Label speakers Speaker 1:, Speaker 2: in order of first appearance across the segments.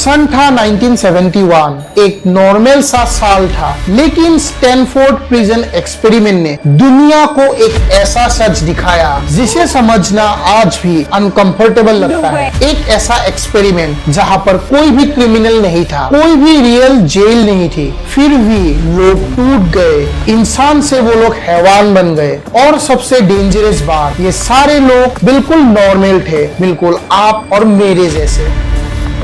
Speaker 1: सन था 1971। एक नॉर्मल सा साल था, लेकिन स्टैनफोर्ड प्रिजन एक्सपेरिमेंट ने दुनिया को एक ऐसा सच दिखाया जिसे समझना आज भी अनकंफर्टेबल लगता है। एक ऐसा एक्सपेरिमेंट जहां पर कोई भी क्रिमिनल नहीं था, कोई भी रियल जेल नहीं थी, फिर भी लोग टूट गए, इंसान से वो लोग हैवान बन गए। और सबसे डेंजरस बात, ये सारे लोग बिल्कुल नॉर्मल थे, बिल्कुल आप और मेरे जैसे।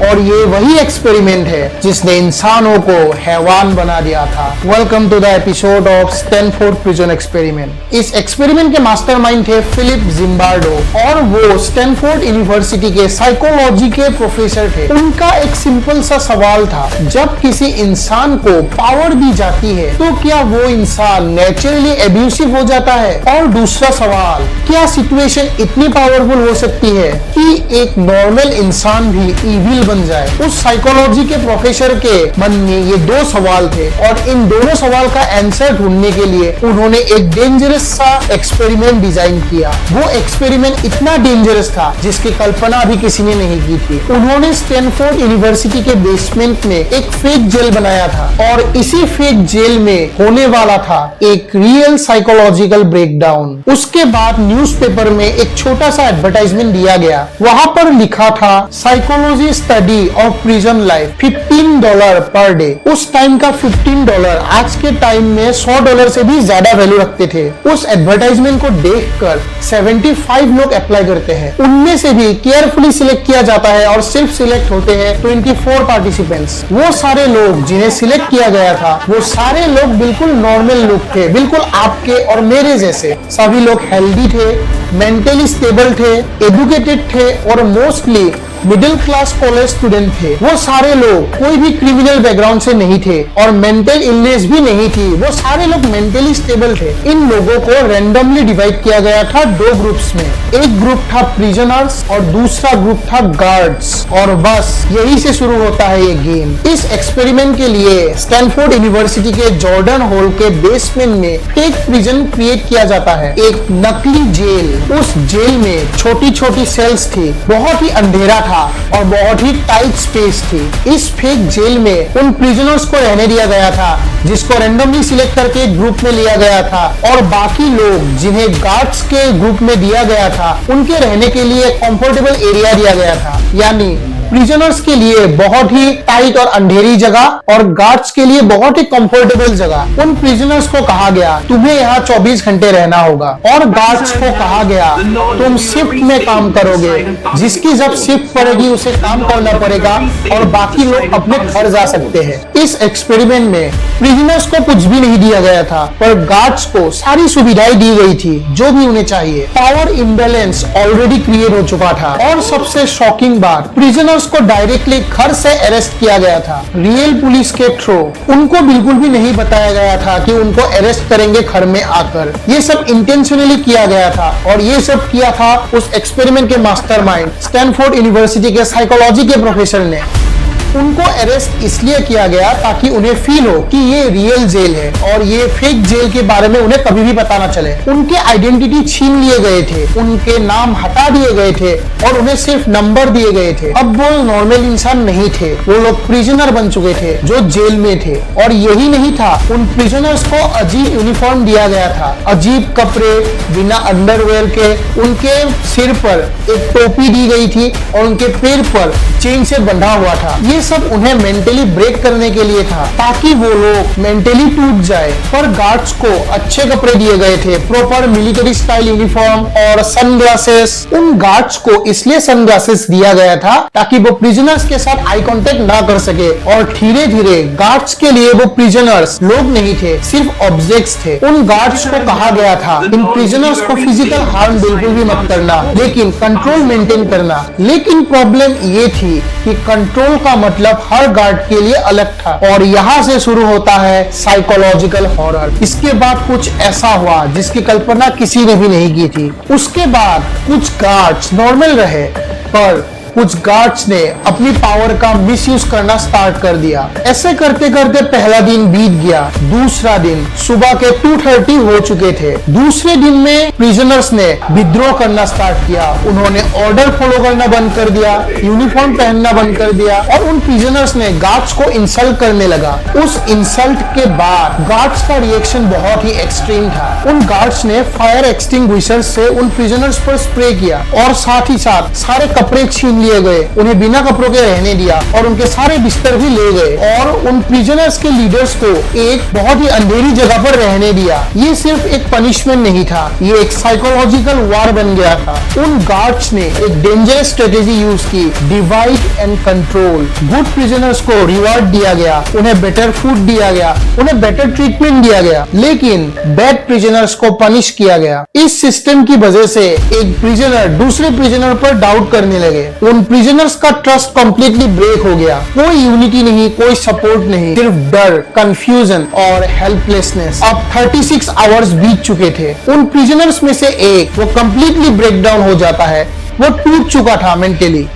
Speaker 1: और ये वही एक्सपेरिमेंट है जिसने इंसानों को हैवान बना दिया था। Welcome to the episode of Stanford prison experiment. इस एक्सपेरिमेंट के मास्टरमाइंड थे फिलिप जिम्बार्डो, और वो स्टैनफोर्ड यूनिवर्सिटी के साइकोलॉजी के प्रोफेसर थे। उनका एक सिंपल सा सवाल था, जब किसी इंसान को पावर दी जाती है तो क्या वो इंसान नेचुरली एब्यूसिव हो जाता है? और दूसरा सवाल, क्या सिचुएशन इतनी पावरफुल हो सकती है कि एक नॉर्मल इंसान भी इविल बन जाए? उस साइकोलॉजी के प्रोफेसर के मन में ये दो सवाल थे, और इन दोनों सवाल का आंसर ढूंढने के लिए उन्होंने एक डेंजरस सा एक्सपेरिमेंट डिजाइन किया। वो एक्सपेरिमेंट इतना डेंजरस था जिसकी कल्पना भी किसी ने नहीं की थी। उन्होंने स्टैनफोर्ड यूनिवर्सिटी के बेसमेंट में एक फेक जेल बनाया था, और इसी फेक जेल में होने वाला था एक रियल साइकोलॉजिकल ब्रेकडाउन। उसके बाद न्यूज़पेपर में एक छोटा सा एडवर्टाइजमेंट दिया गया। वहां पर लिखा था, psychology study of prison life, $15 per day. उस टाइम का $15 आज के टाइम में $100 से भी ज्यादा वैल्यू रखते थे। उस एडवर्टाइजमेंट को देखकर 75 लोग अप्लाई करते हैं। उनमें से भी केयरफुली सिलेक्ट किया जाता है, और सिर्फ सिलेक्ट होते हैं 24 पार्टिसिपेंट्स। वो सारे लोग जिन्हें सिलेक्ट किया गया था, वो सारे लोग बिल्कुल नॉर्मल लोग थे, बिल्कुल आपके और मेरे जैसे। सभी लोग हेल्दी थे, मेंटली स्टेबल थे, एजुकेटेड थे, और mostly middle class college student थे। वो सारे लोग कोई भी क्रिमिनल बैकग्राउंड से नहीं थे, और मेंटल इलनेस भी नहीं थी। वो सारे लोग मेंटली स्टेबल थे। इन लोगों को रैंडमली डिवाइड किया गया था दो ग्रुप्स में। एक ग्रुप था प्रिजनर्स और दूसरा ग्रुप था गार्ड्स। और बस यही से शुरू होता है ये गेम। इस एक्सपेरिमेंट के लिए स्टैनफोर्ड यूनिवर्सिटी के जॉर्डन हॉल के बेसमेंट में एक प्रिजन क्रिएट किया जाता है, एक नकली जेल। उस जेल में छोटी छोटी सेल्स थी, बहुत ही अंधेरा था और बहुत ही टाइट स्पेस थी। इस फेक जेल में उन प्रिजनर्स को रहने दिया गया था, जिसको रैंडमली सिलेक्ट करके एक ग्रुप में लिया गया था, और बाकी लोग जिन्हें गार्ड्स के ग्रुप में दिया गया था, उनके रहने के लिए कंफर्टेबल एरिया दिया गया था। यानी प्रिजनर्स के लिए बहुत ही टाइट और अंधेरी जगह, और गार्ड्स के लिए बहुत ही कंफर्टेबल जगह। उन प्रिजनर्स को कहा गया, तुम्हें यहाँ 24 घंटे रहना होगा, और गार्ड्स को कहा गया, तुम शिफ्ट में काम करोगे, जिसकी जब शिफ्ट पड़ेगी उसे काम करना पड़ेगा, और बाकी लोग अपने घर जा सकते हैं। इस एक्सपेरिमेंट में प्रिजनर्स को कुछ भी नहीं दिया गया था, पर गार्ड्स को सारी सुविधाएं दी गई थी जो भी उन्हें चाहिए। पावर इम्बैलेंस ऑलरेडी क्रिएट हो चुका था, और सबसे शॉकिंग बात, प्रिजनर्स को डायरेक्टली घर से अरेस्ट किया गया था, रियल पुलिस के थ्रू। उनको बिल्कुल भी नहीं बताया गया था कि उनको अरेस्ट करेंगे घर में आकर। ये सब इंटेंशनली किया गया था, और ये सब किया था उस एक्सपेरिमेंट के मास्टरमाइंड स्टैनफोर्ड यूनिवर्सिटी के साइकोलॉजी के प्रोफेसर ने। उनको अरेस्ट इसलिए किया गया ताकि उन्हें फील हो कि ये रियल जेल है, और ये फेक जेल के बारे में उन्हें कभी भी पता ना चले। उनके आइडेंटिटी छीन लिए गए थे, उनके नाम हटा दिए गए थे, और उन्हें सिर्फ नंबर दिए गए थे। अब वो नॉर्मल इंसान नहीं थे, वो लोग प्रिजनर बन चुके थे जो जेल में थे। और यही नहीं था, उन प्रिजनर्स को अजीब यूनिफॉर्म दिया गया था, अजीब कपड़े, बिना अंडरवेयर के। उनके सिर पर एक टोपी दी गई थी, और उनके पैर पर चेन से बंधा हुआ था। ये सब उन्हें मेंटली ब्रेक करने के लिए था, ताकि वो लोग मेंटली टूट जाए। पर गार्ड्स को अच्छे कपड़े दिए गए थे, प्रॉपर मिलिट्री स्टाइल यूनिफॉर्म और सनग्लासेस। उन गार्ड्स को इसलिए सनग्लासेस दिया गया था ताकि वो प्रिजनर्स के साथ आई कांटेक्ट ना कर सके, और धीरे धीरे गार्ड्स के लिए वो प्रिजनर्स लोग नहीं थे, सिर्फ ऑब्जेक्ट्स थे। उन गार्ड्स को कहा गया था, इन प्रिजनर्स को फिजिकल हार्म बिल्कुल भी मत करना, लेकिन कंट्रोल मेंटेन करना। लेकिन प्रॉब्लम ये थी कि कंट्रोल का मतलब हर गार्ड के लिए अलग था, और यहाँ से शुरू होता है साइकोलॉजिकल हॉरर। इसके बाद कुछ ऐसा हुआ जिसकी कल्पना किसी ने भी नहीं की थी। उसके बाद कुछ गार्ड्स नॉर्मल रहे, पर कुछ गार्ड्स ने अपनी पावर का मिसयूज करना स्टार्ट कर दिया। ऐसे करते करते पहला दिन बीत गया। दूसरा दिन सुबह के 2:30 हो चुके थे। दूसरे दिन में प्रिजनर्स ने विद्रोह करना स्टार्ट किया। उन्होंने ऑर्डर फॉलो करना बंद कर दिया, यूनिफॉर्म पहनना बंद कर दिया और उन प्रिजनर्स ने गार्ड्स को इंसल्ट करने लगा। उस इंसल्ट के बाद गार्ड्स का रिएक्शन बहुत ही एक्सट्रीम था। उन गार्ड्स ने फायर एक्सटिंग्विशर से उन प्रिजनर्स पर स्प्रे किया और साथ ही साथ सारे कपड़े छीन लिए गए, उन्हें बिना कपड़ों के रहने दिया और उनके सारे बिस्तर भी ले गए और उन प्रिजनर्स के लीडर्स को एक बहुत ही अंधेरी जगह पर रहने दिया। ये सिर्फ एक पनिशमेंट नहीं था, ये एक साइकोलॉजिकल वार बन गया था। उन गार्ड्स ने एक डेंजरस स्ट्रेटेजी यूज की, divide and control. Good prisoners को रिवॉर्ड दिया गया, उन्हें बेटर फूड दिया गया, उन्हें बेटर ट्रीटमेंट दिया गया, लेकिन बैड प्रिजनर्स को पनिश किया गया। इस सिस्टम की वजह से एक प्रिजनर दूसरे प्रिजनर पर डाउट करने लगे। उन प्रिजनर्स का ट्रस्ट कंप्लीटली ब्रेक हो गया। कोई यूनिटी नहीं, कोई सपोर्ट नहीं, सिर्फ डर, कंफ्यूजन और हेल्पलेसनेस। अब 36 आवर्स बीत चुके थे। उन प्रिजनर्स में से एक वो कंप्लीटली ब्रेक डाउन हो जाता है। वो टूट चुका था मेंटली।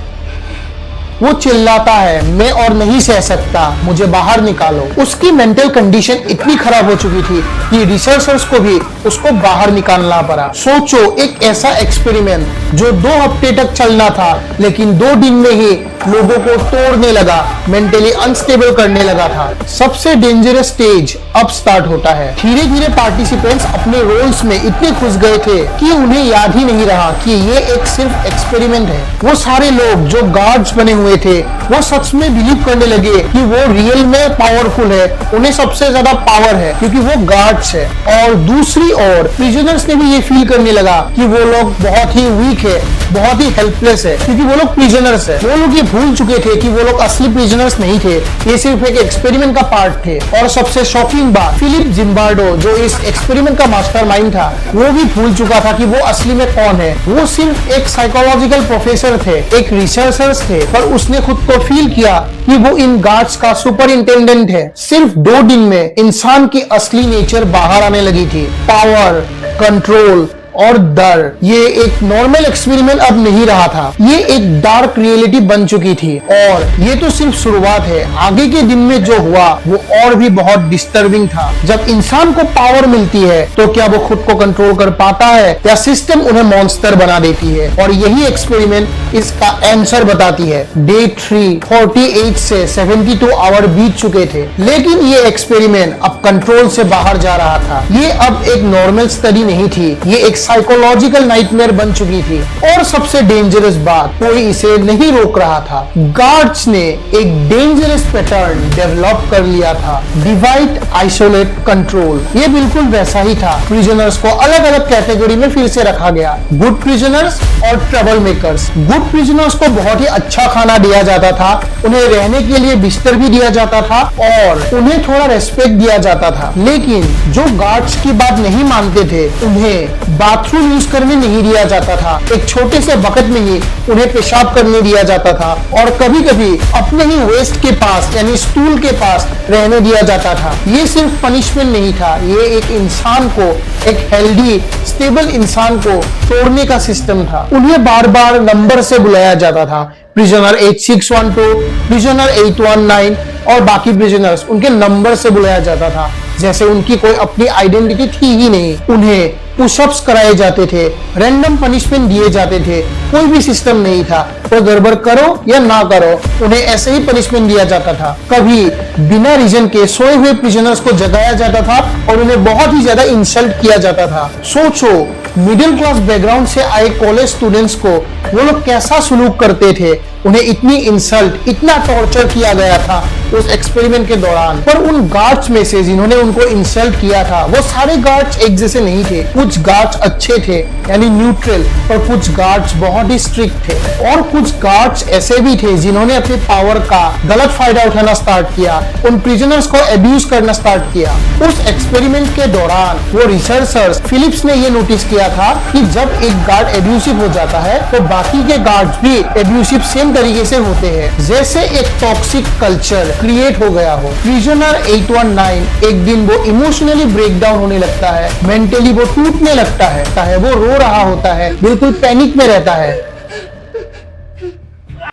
Speaker 1: वो चिल्लाता है, मैं और नहीं सह सकता, मुझे बाहर निकालो। उसकी मेंटल कंडीशन इतनी खराब हो चुकी थी कि रिसर्चर्स को भी उसको बाहर निकालना पड़ा। सोचो, एक ऐसा एक्सपेरिमेंट जो 2 हफ्ते तक चलना था, लेकिन 2 दिन में ही लोगों को तोड़ने लगा, मेंटली अनस्टेबल करने लगा था। सबसे डेंजरस स्टेज अब स्टार्ट होता है। धीरे धीरे पार्टिसिपेंट्स अपने रोल्स में इतने घुस गए थे कि उन्हें याद ही नहीं रहा कि ये एक सिर्फ एक्सपेरिमेंट है। वो सारे लोग जो गार्ड्स बने हुए थे वो सच में बिलीव करने लगे कि वो रियल में पावरफुल है, उन्हें सबसे ज्यादा पावर है क्योंकि वो गार्ड्स है। और दूसरी ओर प्रिजनर्स ने भी ये फील करने लगा कि वो लोग बहुत ही वीक है, बहुत ही हेल्पलेस है क्योंकि वो लोग प्रिजनर्स है। वो लोग ये भूल चुके थे कि वो लोग असली प्रिजनर्स नहीं थे, ये सिर्फ एक एक्सपेरिमेंट का पार्ट थे। और सबसे शॉकिंग बात, फिलिप जिम्बार्डो जो इस एक्सपेरिमेंट का मास्टरमाइंड था, वो भी भूल चुका था कि वो असली में कौन है। वो सिर्फ एक साइकोलॉजिकल प्रोफेसर थे, एक रिसर्चर्स थे, पर उसने खुद को फील किया कि वो इन गार्ड्स का सुपरिंटेंडेंट है। सिर्फ 2 दिन में इंसान की असली नेचर बाहर आने लगी थी, पावर, कंट्रोल और डर। ये एक नॉर्मल एक्सपेरिमेंट अब नहीं रहा था, ये एक डार्क रियलिटी बन चुकी थी। और ये तो सिर्फ शुरुआत है, आगे के दिन में जो हुआ वो और भी बहुत डिस्टर्बिंग था। जब इंसान को पावर मिलती है तो क्या वो खुद को कंट्रोल कर पाता है या सिस्टम उन्हें मॉन्स्टर बना देती है? और यही एक्सपेरिमेंट इसका आंसर बताती है। डे 3 48 से 72 आवर बीत चुके थे, लेकिन ये एक्सपेरिमेंट अब कंट्रोल से बाहर जा रहा था। ये अब एक नॉर्मल स्टडी नहीं थी, ये एक साइकोलॉजिकल नाइटमेयर बन चुकी थी। और सबसे डेंजरस बात, कोई इसे नहीं रोक रहा था। गार्ड्स ने एक डेंजरस पैटर्न डेवलप कर लिया था, डिवाइड, आइसोलेट, कंट्रोल। ये बिल्कुल वैसा ही था। प्रिजनर्स को अलग अलग कैटेगरी में फिर से रखा गया, गुड प्रिजनर्स और ट्रबल मेकर्स। गुड प्रिजनर्स को बहुत ही अच्छा खाना दिया जाता था, उन्हें रहने के लिए बिस्तर भी दिया जाता था और उन्हें थोड़ा रेस्पेक्ट दिया जाता था। लेकिन जो गार्ड्स की बात नहीं मानते थे, उन्हें बाथरूम यूज करने नहीं दिया जाता था, एक छोटे से बकेट में ही उन्हें पेशाब करने दिया जाता था और कभी कभी अपने ही वेस्ट के पास यानी स्टूल के पास रहने दिया जाता था। ये सिर्फ पनिशमेंट नहीं था, ये एक इंसान को, एक हेल्दी स्टेबल इंसान को तोड़ने का सिस्टम था। उन्हें बार बार नंबर से बुलाया जाता था, प्रिजनर 8612, प्रिजनर 819 और बाकी प्रिजनर्स उनके नंबर से बुलाया जाता था, जैसे उनकी कोई अपनी आइडेंटिटी थी ही नहीं। उन्हें पुशअप्स कराए जाते थे, रैंडम पनिशमेंट दिए जाते थे, कोई भी सिस्टम नहीं था। तो गड़बड़ करो या ना करो, उन्हें ऐसे ही पनिशमेंट दिया जाता था। कभी बिना रीजन के सोए हुए प्रिजनर्स को जगाया जाता था और उन्हें बहुत ही ज्यादा इंसल्ट किया जाता था। सोचो, मिडिल क्लास बैकग्राउंड से आए कॉलेज स्टूडेंट्स को वो लोग कैसा सलूक करते थे। उन्हें इतनी इंसल्ट, इतना टॉर्चर किया गया था उस एक्सपेरिमेंट के दौरान। पर उन गार्ड्स में से जिन्होंने उनको इंसल्ट किया था, वो सारे गार्ड्स एक जैसे नहीं थे। कुछ गार्ड्स अच्छे थे यानी न्यूट्रल, पर कुछ गार्ड्स बहुत ही स्ट्रिक्ट थे और कुछ गार्ड्स ऐसे भी थे जिन्होंने अपने पावर का गलत फायदा उठाना स्टार्ट किया, उन प्रिजनर्स को एब्यूज करना स्टार्ट किया। उस एक्सपेरिमेंट के दौरान वो रिसर्चर्स फिलिप्स ने ये नोटिस किया था कि जब एक गार्ड एब्यूसिव हो जाता है तो बाकी के गार्ड्स भी एब्यूसिव सेम तरीके से होते हैं, जैसे एक टॉक्सिक कल्चर क्रिएट हो गया हो। प्रिजनर 819 एक दिन वो इमोशनली ब्रेक डाउन होने लगता है, मेंटली वो टूटने लगता है, वो रो रहा होता है, बिल्कुल पैनिक में रहता है।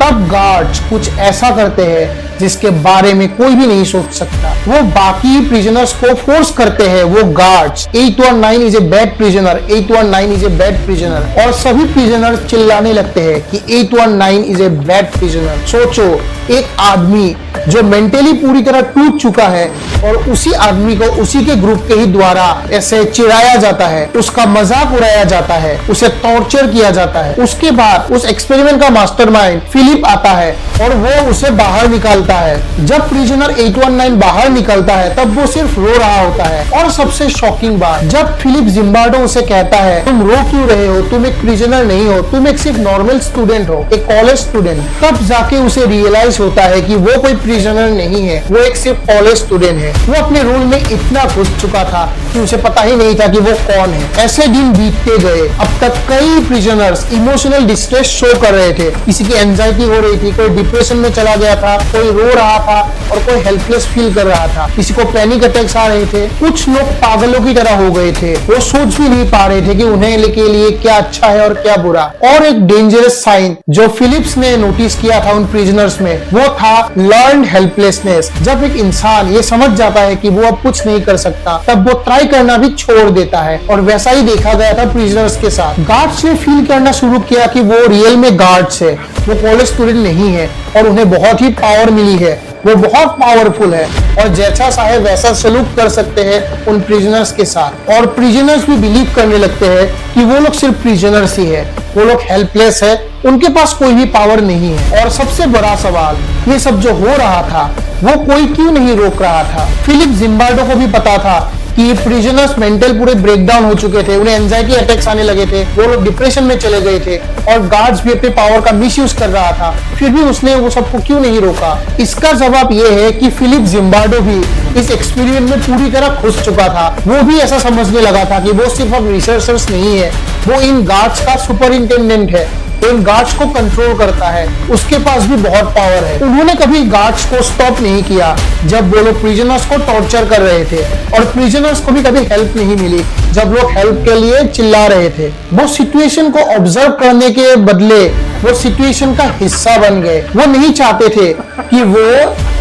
Speaker 1: तब गार्ड्स कुछ ऐसा करते हैं जिसके बारे में कोई भी नहीं सोच सकता। वो बाकी प्रिजनर्स को फोर्स करते हैं, वो guards 819 is a bad prisoner, 819 is a bad prisoner, और सभी प्रिजनर्स चिल्लाने लगते हैं कि 819 इज ए बैड प्रिजनर। सोचो, एक आदमी जो मेंटली पूरी तरह टूट चुका है और उसी आदमी को उसी के ग्रुप के ही द्वारा ऐसे चिढ़ाया जाता है, उसका मजाक उड़ाया जाता है, उसे टॉर्चर किया जाता है। उसके बाद उस एक्सपेरिमेंट का मास्टरमाइंड फिलिप आता है और वो उसे बाहर निकालता है। जब प्रिजनर 819 बाहर निकलता है तब वो सिर्फ रो रहा होता है। और सबसे शॉकिंग बात, जब फिलिप जिम्बार्डो उसे कहता है तुम रो क्यों रहे हो, तुम एक प्रिजनर नहीं हो, तुम एक सिर्फ नॉर्मल स्टूडेंट हो, एक कॉलेज स्टूडेंट, तब जाके उसे रियलाइज होता है कि वो कोई प्रिजनर नहीं है, वो एक सिर्फ कॉलेज स्टूडेंट है। वो अपने रोल में इतना घुस चुका था कि उसे पता ही नहीं था कि वो कौन है। ऐसे दिन बीतते गए। अब तक कई प्रिजनर्स इमोशनल डिस्ट्रेस शो कर रहे थे, किसी की एंजाइटी हो रही थी, कोई डिप्रेशन में चला गया था, कोई रो रहा था और कोई हेल्पलेस फील कर रहा था, किसी को पैनिक अटैक्स आ रहे थे, कुछ लोग पागलों की तरह हो गए थे। वो सोच भी नहीं पा रहे थे कि उन्हें के लिए क्या अच्छा है और क्या बुरा। और एक डेंजरस साइन जो फिलिप्स ने नोटिस किया था उन प्रिजनर्स में, वो था लर्न्ड हेल्पलेसनेस। जब एक इंसान ये समझ जाता है कि वो अब कुछ नहीं कर सकता, तब वो ट्राई करना भी छोड़ देता है। और वैसा ही देखा गया था प्रिजनर्स के साथ। गार्ड्स ने फील करना शुरू किया कि वो रियल में गार्ड्स है, वो कॉलेज स्टूडेंट नहीं है और उन्हें बहुत ही पावर मिली है, वो बहुत पावरफुल है और जैसा चाहे वैसा सलूक कर सकते हैं उन प्रिजनर्स के साथ। और प्रिजनर्स भी बिलीव करने लगते हैं कि वो लोग सिर्फ प्रिजनर्स ही है, वो लोग हेल्पलेस है, उनके पास कोई भी पावर नहीं है। और सबसे बड़ा सवाल, ये सब जो हो रहा था वो कोई क्यों नहीं रोक रहा था? फिलिप जिम्बार्डो को भी पता था कि प्रिजनर्स मेंटल पूरे ब्रेकडाउन हो चुके थे, उन्हें एंजाइटी अटैक्स आने लगे थे, वो लोग डिप्रेशन में चले गए थे और गार्ड्स भी अपने पावर का मिसयूज कर रहा था। फिर भी उसने वो सबको क्यों नहीं रोका? इसका जवाब ये है कि फिलिप जिम्बार्डो भी इस एक्सपेरिमेंट में पूरी तरह घुस चुका था। वो भी ऐसा समझने लगा था कि वो सिर्फ अब रिसर्चर्स नहीं है, वो इन गार्ड्स का सुपरिंटेंडेंट है, इन गार्ड्स को कंट्रोल करता है, उसके पास भी बहुत पावर है। उन्होंने कभी गार्ड्स को स्टॉप नहीं किया जब वो लोग प्रिजनर्स को टॉर्चर कर रहे थे और प्रिजनर्स को भी कभी हेल्प नहीं मिली जब लोग हेल्प के लिए चिल्ला रहे थे। वो सिचुएशन को ऑब्जर्व करने के बदले वो सिचुएशन का हिस्सा बन गए। वो नहीं चाहते थे कि वो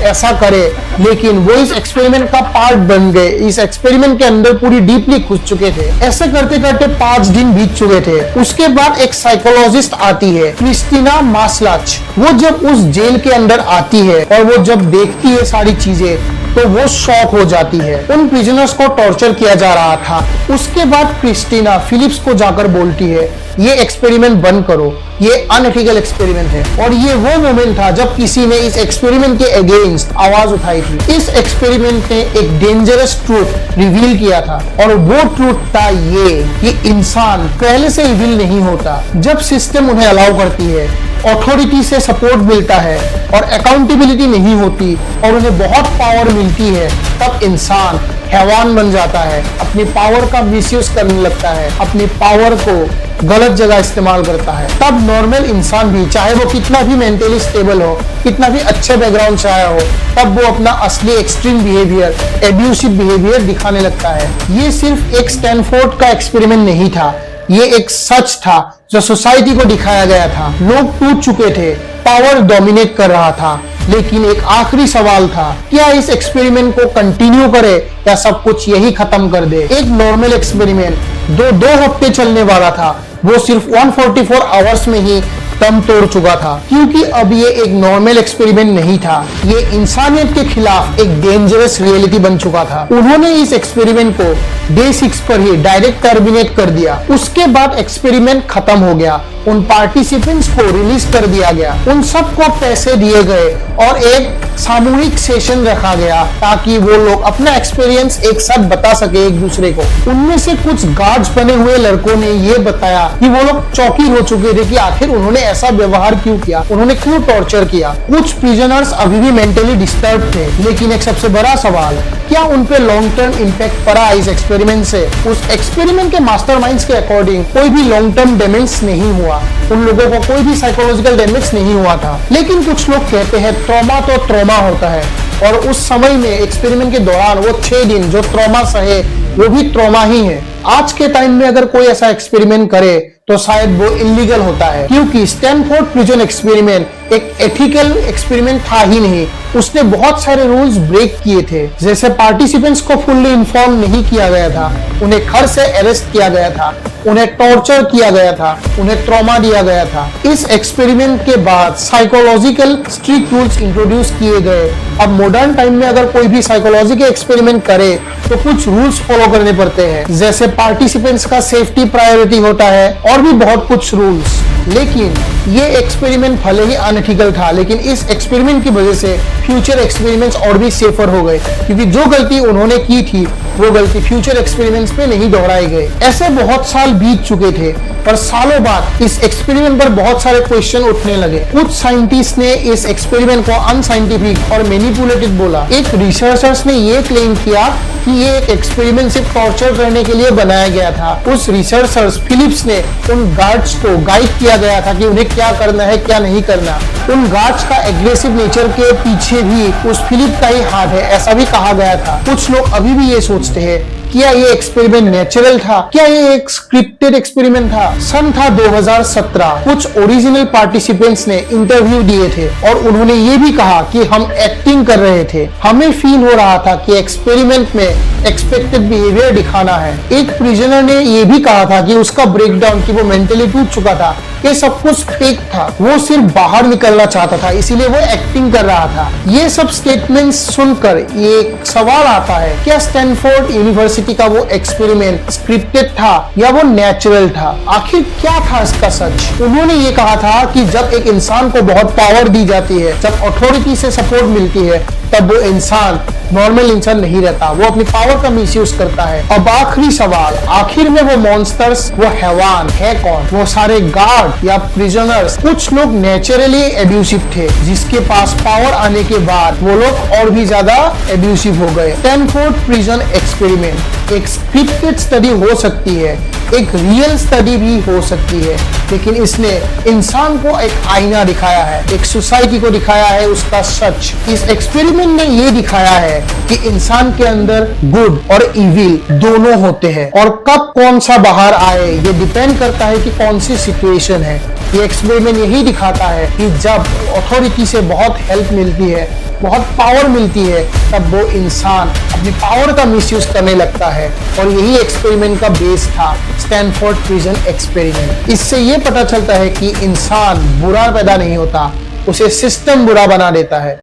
Speaker 1: ऐसा करे, लेकिन वो इस एक्सपेरिमेंट का पार्ट बन गए, इस एक्सपेरिमेंट के अंदर पूरी डीपली घुस चुके थे। ऐसे करते करते 5 दिन बीत चुके थे। उसके बाद एक साइकोलॉजिस्ट आती है, क्रिस्टीना मास्लाच। वो जब उस जेल के अंदर आती है और वो जब देखती है सारी चीजें तो वो शॉक हो जाती है। उन प्रिजनर्स को टॉर्चर किया जा रहा था। उसके बाद क्रिस्टीना फिलिप्स को जाकर बोलती है, ये एक्सपेरिमेंट बंद करो, ये अनएथिकल एक्सपेरिमेंट है। और ये वो मोमेंट था जब किसी ने इस एक्सपेरिमेंट के अगेंस्ट आवाज उठाई थी। इस एक्सपेरिमेंट ने एक डेंजरस ट्रूथ रिवील किया था और वो ट्रूथ था ये इंसान पहले से इविल नहीं होता। जब सिस्टम उन्हें अलाउ करती है, अथॉरिटी से सपोर्ट मिलता है और अकाउंटेबिलिटी नहीं होती और उन्हें बहुत पावर मिलती है, तब इंसान हैवान बन जाता है, अपनी पावर का मिसयूज करने लगता है, अपनी पावर को गलत जगह इस्तेमाल करता है। तब नॉर्मल इंसान भी, चाहे वो कितना भी मेंटली स्टेबल हो, कितना भी अच्छे बैकग्राउंड से आया हो, तब वो अपना असली एक्सट्रीम बिहेवियर, एब्यूसिव बिहेवियर दिखाने लगता है। ये सिर्फ एक स्टैनफोर्ड का एक्सपेरिमेंट नहीं था, ये एक सच था जो सोसाइटी को दिखाया गया था। लोग टूट चुके थे, पावर डोमिनेट कर रहा था, लेकिन एक आखिरी सवाल था, क्या इस एक्सपेरिमेंट को कंटिन्यू करे या सब कुछ यही खत्म कर दे? एक नॉर्मल एक्सपेरिमेंट दो हफ्ते चलने वाला था, वो सिर्फ 144 आवर्स में ही दम तोड़ चुका था, क्योंकि अब ये एक नॉर्मल एक्सपेरिमेंट नहीं था, ये इंसानियत के खिलाफ एक डेंजरस रियलिटी बन चुका था। उन्होंने इस एक्सपेरिमेंट को डे 6 पर ही डायरेक्ट टर्मिनेट कर दिया। उसके बाद एक्सपेरिमेंट खत्म हो गया, उन पार्टिसिपेंट्स को रिलीज कर दिया गया, उन सबको पैसे दिए गए और एक सामूहिक सेशन रखा गया ताकि वो लोग अपना एक्सपीरियंस एक साथ बता सके एक दूसरे को। उनमें से कुछ गार्ड्स बने हुए लड़कों ने ये बताया कि वो लोग चौंकी हो चुके थे कि आखिर उन्होंने ऐसा व्यवहार क्यों किया, उन्होंने क्यों टॉर्चर किया। कुछ प्रिजनर्स अभी भी मेंटली डिस्टर्ब थे, लेकिन एक सबसे बड़ा सवाल, क्या उन पे लॉन्ग टर्म इम्पैक्ट पड़ा इस एक्सपेरिमेंट से? उस एक्सपेरिमेंट के मास्टरमाइंड्स के अकॉर्डिंग कोई भी लॉन्ग टर्म डैमेज नहीं हुआ, उन लोगों को कोई भी साइकोलॉजिकल डैमेज नहीं हुआ था। लेकिन कुछ लोग कहते हैं ट्रॉमा तो ट्रॉमा होता है, और उस समय में एक्सपेरिमेंट के दौरान वो 6 दिन जो ट्रॉमा सहे वो भी ट्रॉमा ही है। आज के टाइम में अगर कोई ऐसा एक्सपेरिमेंट करे तो शायद वो इलीगल होता है, क्योंकि स्टैनफोर्ड प्रिजन एक्सपेरिमेंट एक एथिकल एक्सपेरिमेंट था ही नहीं, उसने बहुत सारे रूल्स ब्रेक किए थे। जैसे पार्टिसिपेंट्स को फुल्ली इन्फॉर्म नहीं किया गया था, उन्हें घर से अरेस्ट किया गया था, उन्हें टॉर्चर किया गया था, उन्हें ट्रॉमा दिया गया था। इस एक्सपेरिमेंट के बाद साइकोलॉजिकल स्ट्रिक्ट रूल्स इंट्रोड्यूस किए गए। अब मॉडर्न टाइम में अगर कोई भी साइकोलॉजी के एक्सपेरिमेंट करे तो कुछ रूल्स फॉलो करने पड़ते हैं, जैसे पार्टिसिपेंट्स का सेफ्टी प्रायोरिटी होता है और भी बहुत कुछ रूल्स। लेकिन ये एक्सपेरिमेंट भले ही अनएथिकल था, लेकिन इस एक्सपेरिमेंट की वजह से फ्यूचर एक्सपेरिमेंट्स और भी सेफर हो गए, क्योंकि जो गलती उन्होंने की थी वो गलती फ्यूचर एक्सपेरिमेंट्स पे नहीं दोहराई गई। ऐसे बहुत साल बीत चुके थे, पर सालों बाद इस एक्सपेरिमेंट पर बहुत सारे क्वेश्चन उठने लगे। कुछ साइंटिस्ट ने इस एक्सपेरिमेंट को अनसाइंटिफिक और मैनिपुलेटेड बोला। एक रिसर्चर्स ने ये क्लेम किया कि ये एक्सपेरिमेंट सिर्फ टॉर्चर करने के लिए बनाया गया था। उस रिसर्चर्स फिलिप्स ने उन गार्ड्स को गाइड किया गया था कि उन्हें क्या करना है क्या नहीं करना। उन गार्ड्स का एग्रेसिव नेचर के पीछे भी उस फिलिप का ही हाथ है, ऐसा भी कहा गया था। कुछ लोग अभी भी ये सोचते हैं क्या ये एक्सपेरिमेंट नेचुरल था, क्या ये एक स्क्रिप्टेड एक्सपेरिमेंट था। सन था 2017। कुछ ओरिजिनल पार्टिसिपेंट्स ने इंटरव्यू दिए थे और उन्होंने ये भी कहा कि हम एक्टिंग कर रहे थे, हमें फील हो रहा था कि एक्सपेरिमेंट में एक्सपेक्टेड बिहेवियर दिखाना है। एक प्रिजनर ने ये भी कहा था कि उसका ब्रेकडाउन, कि वो मेंटली टूट चुका था, ये सब कुछ फेक था, वो सिर्फ बाहर निकलना चाहता था, इसीलिए वो एक्टिंग कर रहा था। ये सब स्टेटमेंट्स सुनकर ये सवाल आता है, क्या स्टैनफोर्ड यूनिवर्सिटी का वो एक्सपेरिमेंट स्क्रिप्टेड था या वो नेचुरल था? आखिर क्या था इसका सच? उन्होंने ये कहा था कि जब एक इंसान को बहुत पावर दी जाती है, जब अथॉरिटी से सपोर्ट मिलती है, तब वो इंसान नॉर्मल इंसान नहीं रहता, वो अपनी पावर का मिसयूज करता है। अब आखिरी सवाल, आखिर में वो मॉन्स्टर्स, वो हैवान है कौन? वो सारे गार्ड या प्रिजनर्स? कुछ लोग नेचुरली एब्यूसिव थे, जिसके पास पावर आने के बाद वो लोग और भी ज्यादा एब्यूसिव हो गए। स्टैनफोर्ड प्रिजन एक्सपेरिमेंट एक स्क्रिप्टेड स्टडी हो सकती है, एक रियल स्टडी भी हो सकती है, लेकिन इसने इंसान को एक आईना दिखाया है, एक सोसाइटी को दिखाया है उसका सच। इस एक्सपेरिमेंट ने ये दिखाया है कि इंसान के अंदर गुड और इविल दोनों होते हैं, और कब कौन सा बाहर आए ये डिपेंड करता है कि कौन सी सिचुएशन है। ये एक्सपेरिमेंट यही दिखाता है कि जब अथॉरिटी से बहुत हेल्प मिलती है, बहुत पावर मिलती है, तब वो इंसान अपनी पावर का मिसयूज करने लगता है। और यही एक्सपेरिमेंट का बेस था, स्टैनफोर्ड प्रिजन एक्सपेरिमेंट। इससे ये पता चलता है कि इंसान बुरा पैदा नहीं होता, उसे सिस्टम बुरा बना देता है।